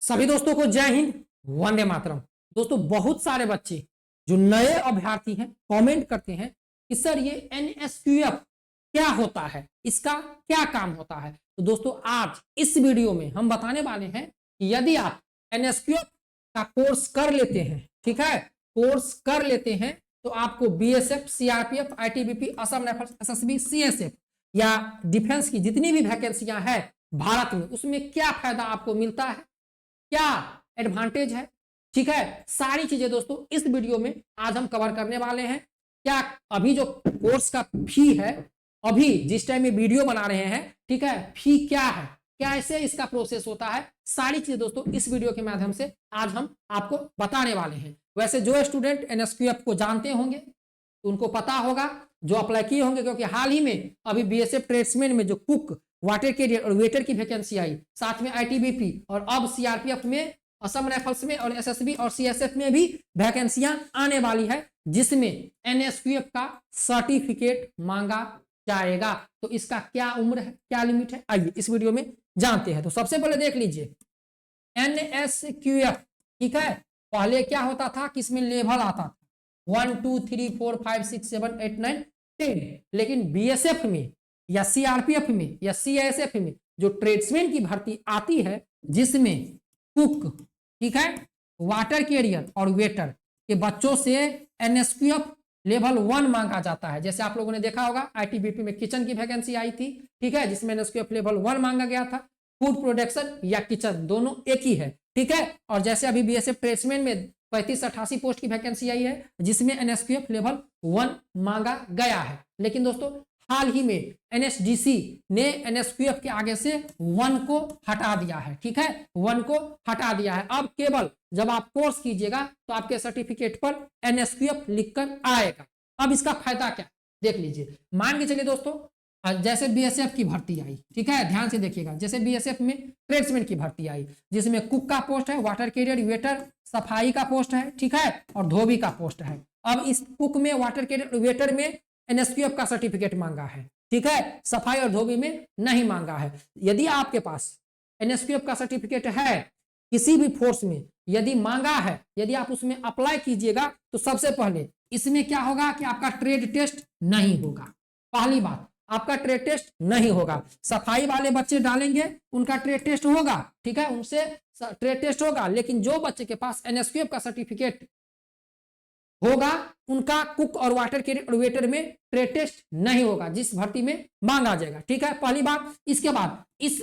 सभी दोस्तों को जय हिंद, वंदे मातरम। दोस्तों बहुत सारे बच्चे जो नए अभ्यर्थी हैं कमेंट करते हैं कि सर ये एनएसक्यूएफ क्या होता है, इसका क्या काम होता है। तो दोस्तों आज इस वीडियो में हम बताने वाले हैं कि यदि आप एनएसक्यूएफ का कोर्स कर लेते हैं, ठीक है, कोर्स कर लेते हैं तो आपको BSF, CRPF, ITBP, Assam rifles, SSB, CSF या डिफेंस की जितनी भी वैकेंसियां हैं भारत में, उसमें क्या फायदा आपको मिलता है, क्या एडवांटेज है, ठीक है। सारी चीजें दोस्तों इस वीडियो में आज हम कवर करने वाले हैं। क्या अभी जो कोर्स का फी है, अभी जिस टाइम में वीडियो बना रहे हैं, ठीक है, फी क्या है, कैसे इसका प्रोसेस होता है, सारी चीजें दोस्तों इस वीडियो के माध्यम से आज हम आपको बताने वाले हैं। वैसे जो स्टूडेंट एनएसक्यूएफ को जानते होंगे उनको पता होगा, जो अप्लाई किए होंगे, क्योंकि हाल ही में अभी बीएसएफ ट्रेड्समैन में जो कुक, वाटर कैरियर और वेटर की वैकेंसी आई, साथ में आईटीबीपी और अब सीआरपीएफ में, असम राइफल्स में और एसएसबी और सीएसएफ में भी वैकेंसियां आने वाली है, जिसमें एनएसक्यूएफ का सर्टिफिकेट मांगा जाएगा। तो इसका क्या उम्र है, क्या लिमिट है, आइए इस वीडियो में जानते हैं। तो सबसे पहले देख लीजिए एनएसक्यूएफ, ठीक है, पहले क्या होता था कि इसमें लेवल आता था 1 2 3 4 5 6 7 8 9 10, लेकिन बीएसएफ में या सीआरपीएफ में या सीएसएफ में जो ट्रेड्समैन की भर्ती आती है, जिसमें कुक, ठीक है, वाटर कैरियर और वेटर के बच्चों से एनएसक्यूएफ लेवल 1 मांगा जाता है। जैसे आप लोगों ने देखा होगा आईटीबीपी में किचन की वैकेंसी आई थी, ठीक है, जिसमें एनएसक्यूएफ लेवल 1 मांगा गया था। फूड प्रोडक्शन या किचन दोनों एक ही है, ठीक है। और जैसे अभी बीएसएफ ट्रेड्समैन में 35-88 पोस्ट की वैकेंसी आई है, जिसमें एनएसक्यूएफ लेवल 1 मांगा गया है। लेकिन दोस्तों हाल ही में एनएसडीसी ने एनएसक्यूएफ के आगे से 1 को हटा दिया है, ठीक है, 1 को हटा दिया है। अब केवल जब आप कोर्स कीजिएगा तो आपके सर्टिफिकेट पर एनएसक्यूएफ लिखकर आएगा। अब इसका फायदा क्या, देख लीजिए। मान के चलिए दोस्तों जैसे बीएसएफ की भर्ती आई, ठीक है, ध्यान से देखिएगा, जैसे बीएसएफ में ट्रेड्समैन की भर्ती आई, जिसमें कुक का पोस्ट है, वाटर कैरियर, वेटर, सफाई का पोस्ट है, ठीक है, और धोबी का पोस्ट है। अब इस कुक में, वाटर कैरियर, वेटर में एनएसक्यूएफ का सर्टिफिकेट मांगा है, ठीक है, सफाई और धोबी में नहीं मांगा है। यदि आपके पास एनएसक्यूएफ का सर्टिफिकेट है, किसी भी फोर्स में यदि मांगा है, यदि आप उसमें अप्लाई कीजिएगा तो सबसे पहले इसमें क्या होगा कि आपका ट्रेड टेस्ट नहीं होगा। पहली बात, आपका ट्रेड टेस्ट नहीं होगा। सफाई वाले बच्चे डालेंगे, उनका ट्रेड टेस्ट होगा, ठीक है, उनसे ट्रेड टेस्ट होगा। लेकिन जो बच्चे के पास एनएसक्यूएफ का सर्टिफिकेट होगा, उनका कुक और वाटर कैरियर और वेटर में ट्रेड टेस्ट नहीं होगा, जिस भर्ती में मांगा जाएगा, ठीक है, पहली बात। इसके बाद इस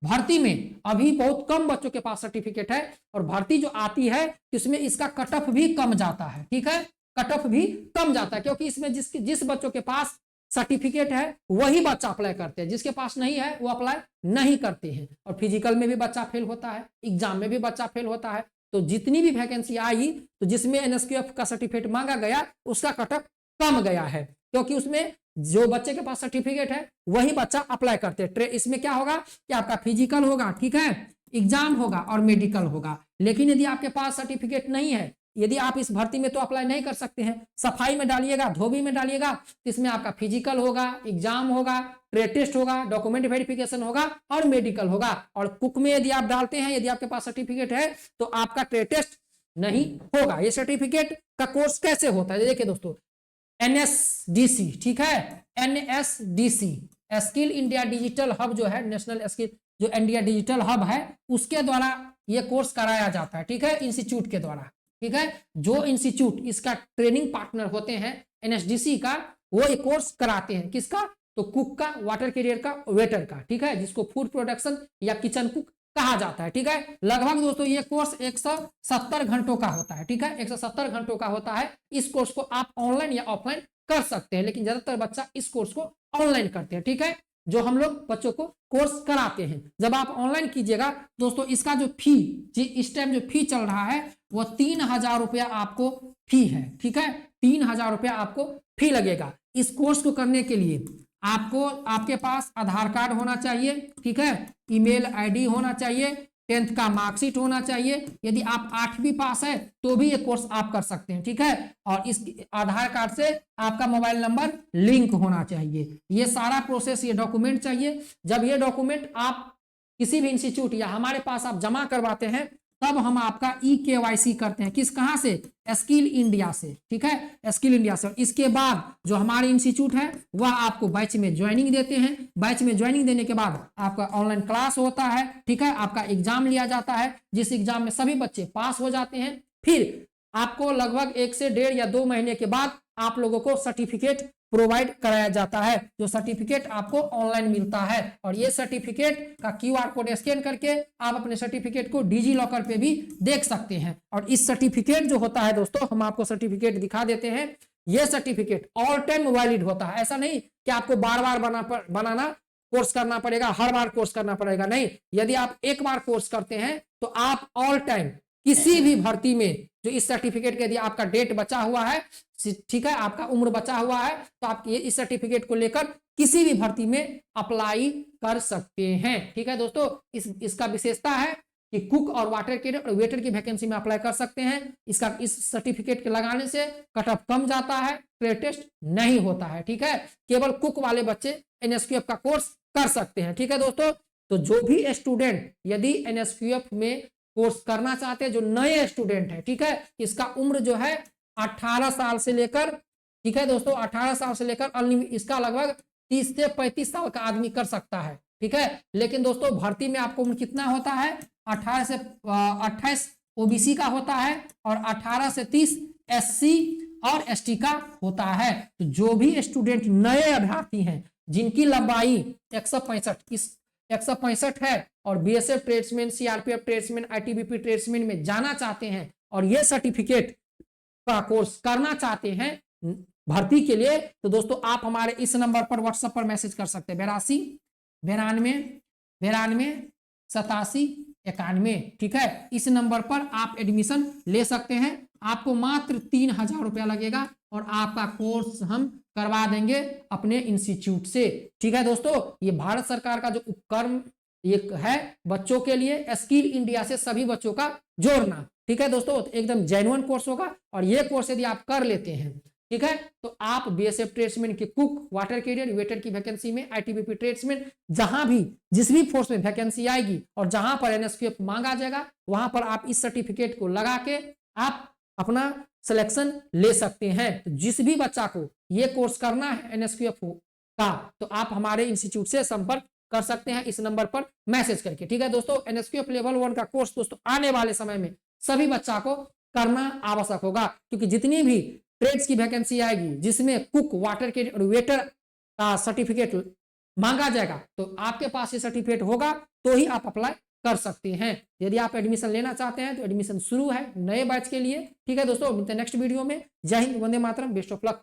भर्ती में अभी बहुत कम बच्चों के पास सर्टिफिकेट है, और भर्ती जो आती है इसमें इसका कट ऑफ भी कम जाता है, ठीक है, कट ऑफ भी कम जाता है, क्योंकि इसमें जिस बच्चों के पास सर्टिफिकेट है वही बच्चा अप्लाई करते हैं, जिसके पास नहीं है वो अप्लाई नहीं करते हैं। और फिजिकल में भी बच्चा फेल होता है, एग्जाम में भी बच्चा फेल होता है। तो जितनी भी वैकेंसी आई तो जिसमें एनएसक्यूएफ का सर्टिफिकेट मांगा गया उसका कट ऑफ कम गया है, क्योंकि उसमें जो बच्चे के पास सर्टिफिकेट है वही बच्चा अप्लाई करते हैं। इसमें क्या होगा कि आपका फिजिकल होगा, ठीक है, एग्जाम होगा और मेडिकल होगा। लेकिन यदि आपके पास सर्टिफिकेट नहीं है, यदि आप इस भर्ती में तो अप्लाई नहीं कर सकते हैं। सफाई में डालिएगा, धोबी में डालिएगा, इसमें आपका फिजिकल होगा, एग्जाम होगा, ट्रेड टेस्ट होगा, डॉक्यूमेंट वेरिफिकेशन होगा और मेडिकल होगा। और कुक में यदि आप डालते हैं, यदि आपके पास सर्टिफिकेट है तो आपका ट्रेड टेस्ट नहीं होगा। ये सर्टिफिकेट का कोर्स कैसे होता है, देखिए दोस्तों, एनएसडीसी, ठीक है, NSDC skill India digital hub जो है, नेशनल स्किल जो इंडिया डिजिटल हब है, उसके द्वारा ये कोर्स कराया जाता है, ठीक है, इंस्टीट्यूट के द्वारा, ठीक है। जो इंस्टीट्यूट इसका ट्रेनिंग पार्टनर होते हैं एनएसडीसी का, वो ये कोर्स कराते हैं। किसका, तो कुक का, वाटर कैरियर का, वेटर का, ठीक है, जिसको फूड प्रोडक्शन या किचन कुक कहा जाता है, ठीक है। लगभग दोस्तों ये कोर्स 170 घंटों का होता है, ठीक है, 170 घंटों का होता है। इस कोर्स को आप ऑनलाइन या ऑफलाइन कर सकते हैं, लेकिन ज्यादातर बच्चा इस कोर्स को ऑनलाइन करते हैं, ठीक है, जो हम लोग बच्चों को कोर्स कराते हैं। जब आप ऑनलाइन कीजिएगा दोस्तों, इसका जो फी, इस टाइम जो फी चल रहा है वो 3000 रुपया आपको फी है, ठीक है, 3000 रुपया आपको फी लगेगा। इस कोर्स को करने के लिए आपको, आपके पास आधार कार्ड होना चाहिए, ठीक है, ईमेल आईडी होना चाहिए, 10th का मार्कशीट होना चाहिए। यदि आप 8वीं पास है तो भी ये कोर्स आप कर सकते हैं, ठीक है। और इस आधार कार्ड से आपका मोबाइल नंबर लिंक होना चाहिए। ये सारा प्रोसेस, ये डॉक्यूमेंट चाहिए। जब ये डॉक्यूमेंट आप किसी भी इंस्टीट्यूट या हमारे पास आप जमा करवाते हैं, तब हम आपका EKYC करते हैं। किस कहां से? स्किल इंडिया से, ठीक है, स्किल इंडिया से। इसके बाद जो हमारे इंस्टीट्यूट है वह आपको बैच में ज्वाइनिंग देते हैं। बैच में ज्वाइनिंग देने के बाद आपका ऑनलाइन क्लास होता है, ठीक है, आपका एग्जाम लिया जाता है, जिस एग्जाम में सभी बच्चे पास हो जाते हैं। फिर आपको लगभग 1 से 1.5 या 2 महीने के बाद आप लोगों को सर्टिफिकेट प्रोवाइड कराया जाता है, जो सर्टिफिकेट आपको ऑनलाइन मिलता है। और ये सर्टिफिकेट का QR कोड स्कैन करके आप अपने सर्टिफिकेट को डिजी लॉकर पे भी देख सकते हैं। और इस सर्टिफिकेट जो होता है दोस्तों, हम आपको सर्टिफिकेट दिखा देते हैं। ये सर्टिफिकेट ऑल टाइम वैलिड होता है। ऐसा नहीं कि आपको बार बार बनाना कोर्स करना पड़ेगा, हर बार कोर्स करना पड़ेगा, नहीं। यदि आप एक बार कोर्स करते हैं तो आप ऑल टाइम किसी भी भर्ती में जो इस सर्टिफिकेट के, यदि आपका डेट बचा हुआ है, ठीक है, आपका उम्र बचा हुआ है, तो आप ये इस सर्टिफिकेट को लेकर किसी भी भर्ती में अप्लाई कर सकते हैं, ठीक है दोस्तों। इसका विशेषता है कि कुक और वाटर कैडेट और वेटर की वैकेंसी में अप्लाई कर सकते हैं। इस सर्टिफिकेट के लगाने से कट ऑफ कम जाता है, ट्रेड टेस्ट नहीं होता है, ठीक है। केवल कुक वाले बच्चे NSQF का कोर्स कर सकते हैं, ठीक है दोस्तों। तो जो भी स्टूडेंट यदि NSQF में कोर्स करना चाहते हैं, जो नए स्टूडेंट है, ठीक है, इसका उम्र जो है 18 साल से लेकर, ठीक है दोस्तों, 18 साल से लेकर इसका लगभग 30 से 35 साल का आदमी कर सकता है, ठीक है। लेकिन दोस्तों भर्ती में आपको उम्र कितना होता है? 18 से 28 OBC का होता है और 18 से 30 SC और ST का होता है। तो जो भी स्टूडेंट नए अभ्यर्थी हैं जिनकी लंबाई 165 है और BSF tradesman, CRPF tradesman, ITBP tradesman में जाना चाहते हैं और ये सर्टिफिकेट का कोर्स करना चाहते हैं भर्ती के लिए, तो दोस्तों आप हमारे इस नंबर पर व्हाट्सएप पर मैसेज कर सकते हैं 82 92 92 87 91, ठीक है। इस नंबर पर आप एडमिशन ले सकते हैं। आपको मात्र 3000 रुपया लगेगा और आपका कोर्स हम करवा देंगे अपने इंस्टीट्यूट से, ठीक है दोस्तों। ये भारत सरकार का जो उपक्रम ये है बच्चों के लिए, स्किल इंडिया से सभी बच्चों का जोड़ना, ठीक है दोस्तों। एकदम जेन्युइन कोर्स होगा और ये कोर्स यदि आप कर लेते हैं, ठीक है, तो आप BSF ट्रेड्समैन के कुक, वाटर कैरियर, वेटर की वैकेंसी में, ITBP ट्रेड्समैन, जहां भी जिस भी फोर्स में वैकेंसी आएगी और जहां पर NSQF मांगा जाएगा वहां पर आप इस सर्टिफिकेट को लगा के आप अपना सिलेक्शन ले सकते हैं। तो जिस भी बच्चा को ये कोर्स करना है NSQF का, तो आप हमारे इंस्टीट्यूट से संपर्क कर सकते हैं इस नंबर पर मैसेज करके, ठीक है दोस्तों। NSQF लेवल 1 का कोर्स दोस्तों आने वाले समय में सभी बच्चा को करना आवश्यक होगा, क्योंकि जितनी भी ट्रेड्स की वैकेंसी आएगी जिसमें कुक, वाटर के और वेटर का सर्टिफिकेट मांगा जाएगा, तो आपके पास ये सर्टिफिकेट होगा तो ही आप अप्लाई कर सकते हैं। यदि आप एडमिशन लेना चाहते हैं तो एडमिशन शुरू है नए बैच के लिए, ठीक है दोस्तों। मिलते हैं नेक्स्ट वीडियो में। जय Hind, Vande Mataram, best of luck.